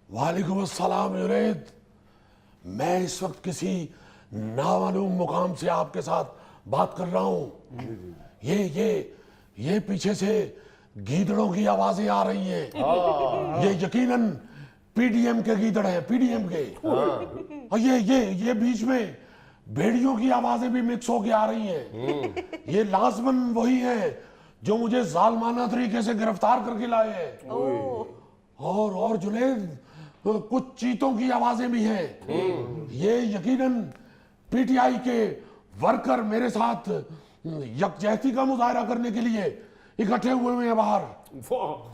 वालेकुम अस्सलाम जुनैद। मैं इस वक्त किसी नामालूम मुकाम से आपके साथ बात कर रहा हूँ। ये पीछे से गीदड़ों की आवाजें आ रही हैं। ये यकीनन पीडीएम के गीदड़ हैं, पीडीएम के। और ये बीच में भेड़ियों की आवाजें भी मिक्स होके आ रही हैं। ये लाजमन वही हैं जो मुझे जालमाना तरीके से गिरफ्तार करके लाए हैं। और जुनैद, कुछ चीतों की आवाजें भी हैं। ये यकीनन पीटीआई के वर्कर मेरे साथ यकजहती का मुजाहरा करने के लिए इकट्ठे हुए हैं बाहर।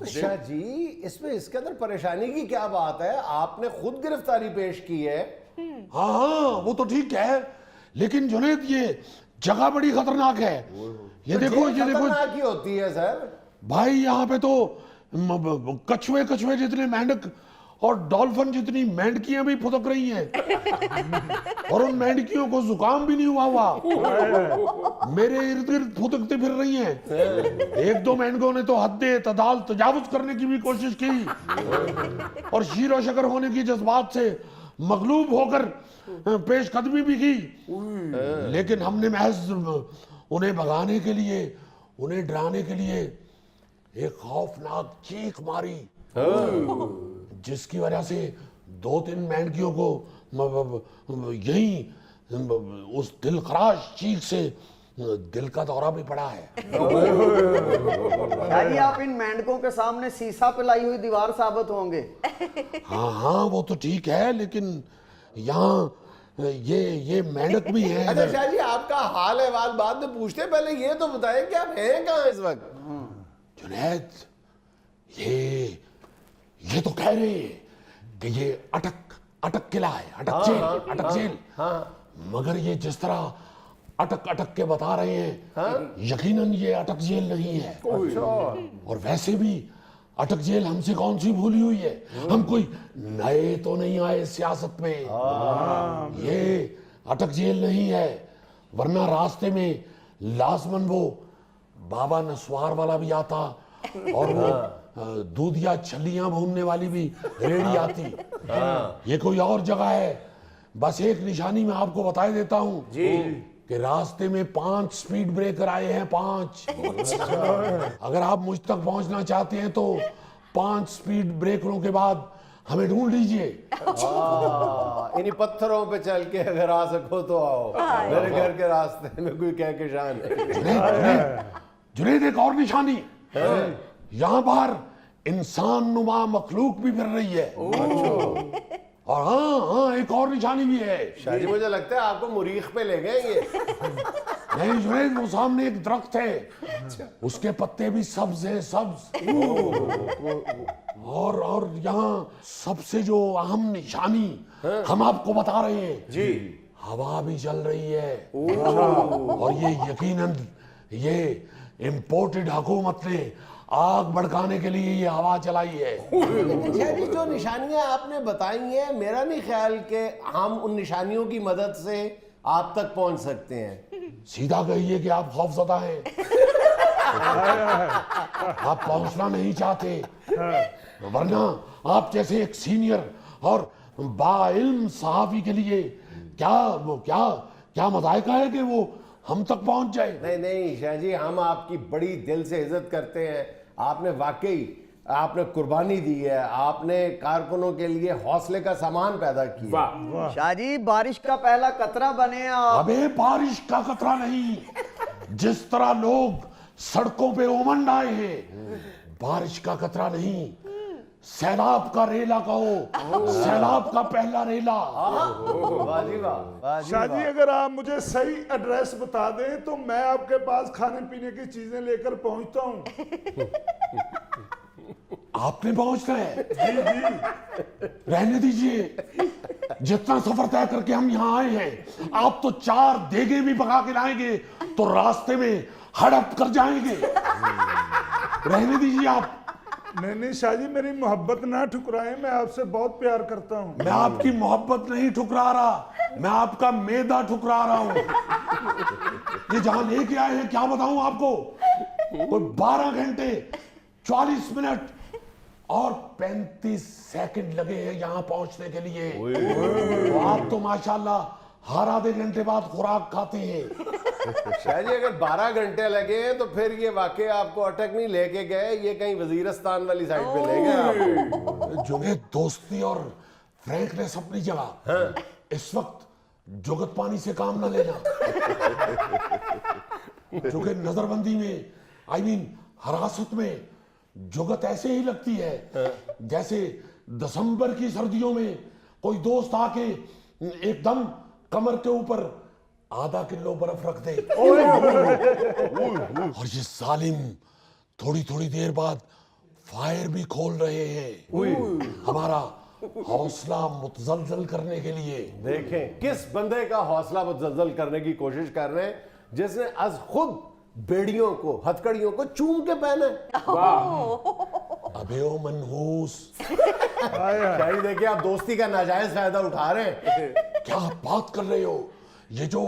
अच्छा जी, इसमें इसके अंदर परेशानी की क्या बात है? आपने खुद गिरफ्तारी पेश की है। हाँ, वो तो ठीक है, लेकिन जुनैद ये जगह बड़ी खतरनाक है। ये देखो खतरनाक ही होती है सर। भाई, यहाँ पे तो कछुए जितने मेंढक और डॉल्फिन जितनी मेंढकियां भी फुदक रही हैं। और उन मेंढकियों को जुकाम भी नहीं हुआ। मेरे इर्द गिर्द फुदकती फिर रही हैं। एक दो मेंढकों ने तो हद्दे तदाल तजावुज करने की भी कोशिश की और शीर और शकर होने की जज्बात से मगलूब होकर पेशकदमी भी की। लेकिन हमने महज उन्हें भगाने के लिए, उन्हें डराने के लिए एक खौफनाक चीख मारी, जिसकी वजह से 2-3 मेंढकियों को यही उस दिलखराश चीख से दिल का दौरा भी पड़ा है। शायद आप इन मेंढकों के सामने शीशा पे लाई हुई दीवार साबित होंगे। हाँ, वो तो ठीक है, लेकिन यहाँ ये मेंढक भी है। अच्छा शाह जी, आपका हाल अहवाल बाद में पूछते हैं, पहले ये तो बताएं कि आप हैं कहाँ इस वक्त? जुनैद, ये तो कह रहे हैं कि ये अटक किला है, अटक जेल। मगर ये जिस तरह अटक के बता रहे हैं, यकीनन ये अटक जेल नहीं है। और वैसे भी अटक जेल हमसे कौन सी भूली हुई है? हम कोई नए तो नहीं आए सियासत में। ये अटक जेल नहीं है, वरना रास्ते में लाजमन वो बाबा नस्वार वाला भी आता और वो दूध या छलियां भूनने वाली भी रेडी आती। ये कोई और जगह है। बस एक निशानी मैं आपको बता देता हूँ कि रास्ते में 5 स्पीड ब्रेकर आए हैं, 5। अगर आप मुझ तक पहुंचना चाहते हैं तो 5 स्पीड ब्रेकरों के बाद हमें ढूंढ लीजिए। इन्हीं पत्थरों पे चल के अगर आ सको तो आओ। मेरे घर के रास्ते में कोई कहकशान है। जुनैद, एक और निशानी, यहाँ बाहर इंसान नुमा मखलूक भी फिर रही है। और हाँ, एक और निशानी भी है। शाह जी, मुझे लगता है आपको मुरीख पे ले गए ये। नहीं जुनैद, वो सामने एक दरख्त है, उसके पत्ते भी सब्ज हैं, सब्ज। और यहाँ सबसे जो अहम निशानी हम आपको बता रहे हैं जी, हवा भी चल रही है। और ये यकीनन ये इम्पोर्टेड हुकूमत ने आग भड़काने के लिए ये हवा चलाई है। शाह जी, जो निशानियां आपने बताई हैं, मेरा नहीं ख्याल कि हम उन निशानियों की मदद से आप तक पहुंच सकते हैं। सीधा कहिए कि आप खौफजदा हैं। आप पहुंचना नहीं चाहते, वरना आप जैसे एक सीनियर और बाइल्म सहाफी के लिए क्या मदायका है कि वो हम तक पहुंच जाए। नहीं शाह जी, हम आपकी बड़ी दिल से इज्जत करते हैं। आपने आपने कुर्बानी दी है, आपने कारकुनों के लिए हौसले का सामान पैदा किया। शाह जी, बारिश का पहला कतरा बने आप। अबे बारिश का कतरा नहीं, जिस तरह लोग सड़कों पे उमंड आए हैं, बारिश का कतरा नहीं, सैलाब का रेला कहो, सैलाब का पहला रेला। शाह जी, अगर आप मुझे सही एड्रेस बता दें तो मैं आपके पास खाने पीने की चीजें लेकर पहुंचता हूं। आपने पहुंचना है? रहने दीजिए, जितना सफर तय करके हम यहाँ आए हैं, आप तो 4 देगे भी पका के लाएंगे तो रास्ते में हड़प कर जाएंगे। रहने दीजिए आप। नहीं शाह जी, मेरी मोहब्बत ना ठुकराएं, मैं आपसे बहुत प्यार करता हूँ। मैं आपकी मोहब्बत नहीं ठुकरा रहा, मैं आपका मैदा ठुकरा रहा हूँ। ये जहां लेके आए हैं क्या बताऊं आपको, कोई 12 घंटे 40 मिनट और 35 सेकंड लगे हैं यहाँ पहुंचने के लिए। तो आप तो माशाल्लाह हर आधे घंटे बाद खुराक खाते हैं। शाह जी अगर 12 घंटे लगे हैं तो फिर ये वाकई आपको अटक नहीं लेके गए, ये कहीं वजीरस्तान वाली साइड पे ले गए आपको। जुनेद, दोस्ती और फ्रैंकनेस अपनी जगह। इस वक्त जुगत पानी से काम ना लेना। क्योंकि नजरबंदी में हिरासत में जुगत ऐसे ही लगती है जैसे दिसंबर की सर्दियों में कोई दोस्त आके एकदम कमर के ऊपर आधा किलो बर्फ रख दे। और ये जालिम थोड़ी थोड़ी देर बाद फायर भी खोल रहे हैं हमारा हौसला मुतजलजल करने के लिए। देखें किस बंदे का हौसला मुतजलजल करने की कोशिश कर रहे हैं, जिसने आज खुद बेड़ियों को, हथकड़ियों को चूम के पहना है। अबे ओ मनहूस, शाही देखिए आप दोस्ती का नाजायज फायदा उठा रहे हैं। क्या बात कर रहे हो? ये जो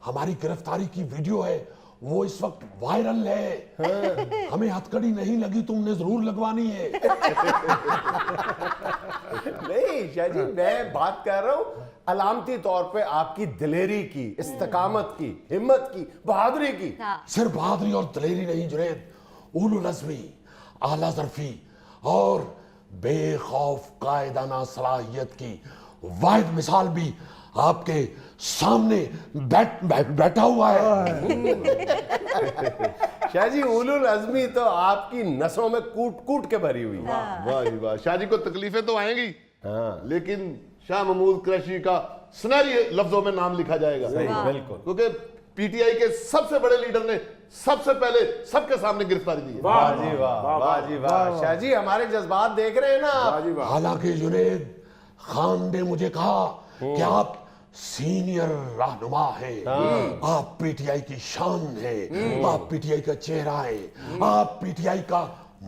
हमारी गिरफ्तारी की वीडियो है वो इस वक्त वायरल है। हमें हथकड़ी नहीं लगी, तुमने जरूर लगवानी है। नहीं शाह जी, मैं बात कर रहा हूं अलामती तौर पे आपकी दिलेरी की, इस्तकामत की, हिम्मत की, बहादुरी की। सिर्फ बहादुरी और दलेरी नहीं जुनैद, उलुल अज़्मी, आला ज़र्फी और बेखौफ कायदाना सलाहियत की वाहिद मिसाल भी आपके सामने बैठा हुआ है। शाह जी उलुल अज़्मी तो आपकी नसों में कूट कूट के भरी हुई है। वाह जी वाह। शाह जी को तकलीफें तो आएंगी, लेकिन शाह महमूद कुरैशी का सुनहरी लफ्जों में नाम लिखा जाएगा। बिल्कुल, क्योंकि पीटीआई के सबसे बड़े लीडर ने सबसे पहले सबके सामने गिरफ्तारी दी है। वाह जी वाह, वाह जी वाह। शाह जी हमारे जज्बात देख रहे हैं ना आप। हालांकि जुनैद खान ने मुझे कहा कि आप सीनियर रहनुमा हैं, आप पीटीआई की शान हैं, आप पीटीआई का चेहरा है, आप पीटीआई का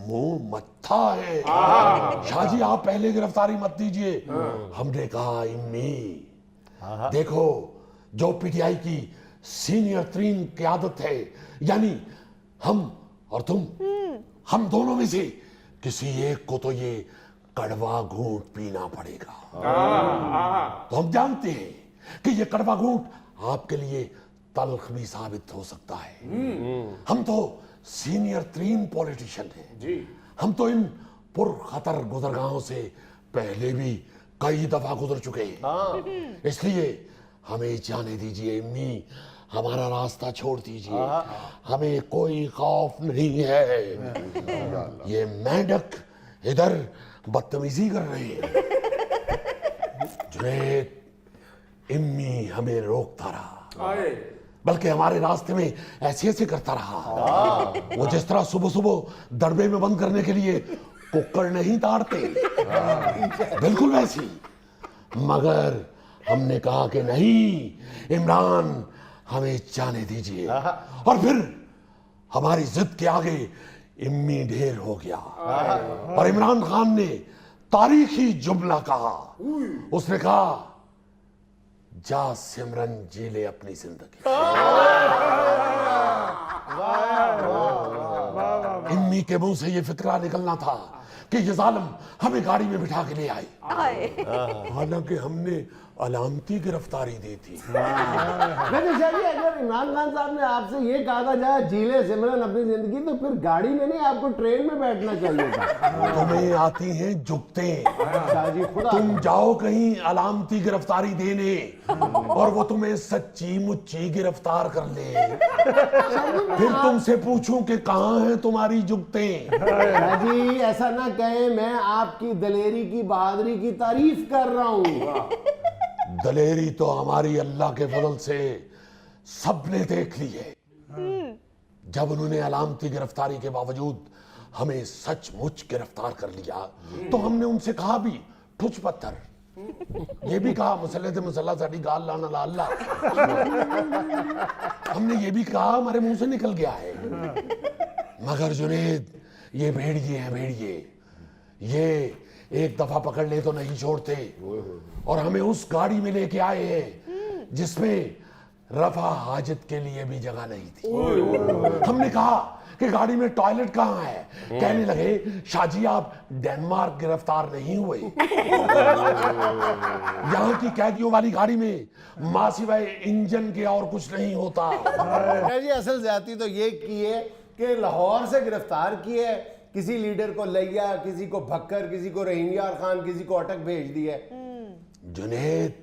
मुंह मत्था है। शाह जी आप पहले गिरफ्तारी मत दीजिए। हमने कहा इम्मी देखो, जो पीटीआई की सीनियर तरीन क़यादत है, यानी हम और तुम, हम दोनों में से किसी एक को तो ये कड़वा घूंट पीना पड़ेगा। तो हम जानते हैं कि ये कड़वा घूंट आपके लिए तल्ख भी साबित हो सकता है। हम तो सीनियर तरीन पॉलिटिशियन हैं, हम तो इन पुरखतर गुजरगाहों से पहले भी कई दफा गुजर चुके हैं। इसलिए हमें जाने दीजिए इम्मी, हमारा रास्ता छोड़ दीजिए, हमें कोई खौफ नहीं है। ये मेंढक इधर बदतमीजी कर रहे हैं। जुनैद, इम्मी हमें रोकता रहा, बल्कि हमारे रास्ते में ऐसे ऐसे करता रहा। वो जिस तरह सुबह सुबह दड़बे में बंद करने के लिए कुक्कड़ नहीं ताड़ते, बिल्कुल वैसी। मगर हमने कहा कि नहीं इमरान, हमें जाने दीजिए। और फिर हमारी जिद के आगे इम्मी ढेर हो गया और इमरान खान ने तारीखी जुमला कहा। उसने कहा, जा सिमरन जी ले अपनी जिंदगी। इम्मी के मुंह से ये फिक्रा निकलना था कि ये जालिम हमें गाड़ी में बिठा के ले आए। हालांकि हमने अलामती गिरफ्तारी दी थी। वैसे शाह जी अगर इमरान खान साहब ने आपसे ये कहा था जा जीले सिमरन अपनी जिंदगी, तो फिर गाड़ी में नहीं आपको ट्रेन में बैठना चाहिए था। तुम्हें आती हैं जुगते, शाह जी खुदा तुम जाओ कहीं अलामती गिरफ्तारी देने और वो तुम्हें सच्ची मुच्ची गिरफ्तार कर ले, फिर तुमसे पूछूं कि कहाँ हैं तुम्हारी जुगते। शाह जी ऐसा ना कहें, मैं आपकी दलेरी की, बहादुरी की तारीफ कर रहा हूँ। दलेरी तो हमारी अल्लाह के फजल से सबने देख ली है। जब उन्होंने अलामती गिरफ्तारी के बावजूद हमें सचमुच गिरफ्तार कर लिया तो हमने उनसे कहा भी ठुच पत्थर। ये भी कहा मसले थे मसला साड़ी गाल लाना ला अल्लाह। हमने ये भी कहा, हमारे मुंह से निकल गया है। मगर जुनैद, ये भेड़िए हैं, भेड़िए। ये एक दफा पकड़ ले तो नहीं छोड़ते और हमें उस गाड़ी में लेके आए हैं जिसमें रफा हाजत के लिए भी जगह नहीं थी। हमने कहा कि गाड़ी में टॉयलेट कहाँ है? कहने लगे शाहजी आप डेनमार्क गिरफ्तार नहीं हुए। यहाँ की कैदियों वाली गाड़ी में मां सिवाय इंजन के और कुछ नहीं होता। जी असल ज्यादती तो ये की है कि लाहौर से गिरफ्तार किए है, किसी लीडर को लिया, किसी को भक्कर, किसी को रहीम यार खान, किसी को अटक भेज दिया। जुनेद,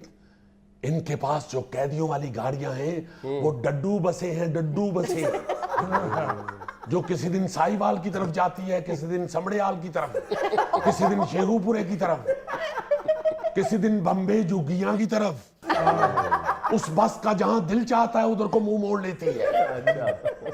इनके पास जो कैदियों वाली गाड़ियां हैं वो डड्डू बसे हैं, डड्डू बसे जो किसी दिन साहिवाल की तरफ जाती है, किसी दिन समड़ियाल की तरफ, किसी दिन शेखुपुरे की तरफ, किसी दिन बम्बे जुगिया की तरफ। उस बस का जहां दिल चाहता है उधर को मुंह मोड़ लेती है।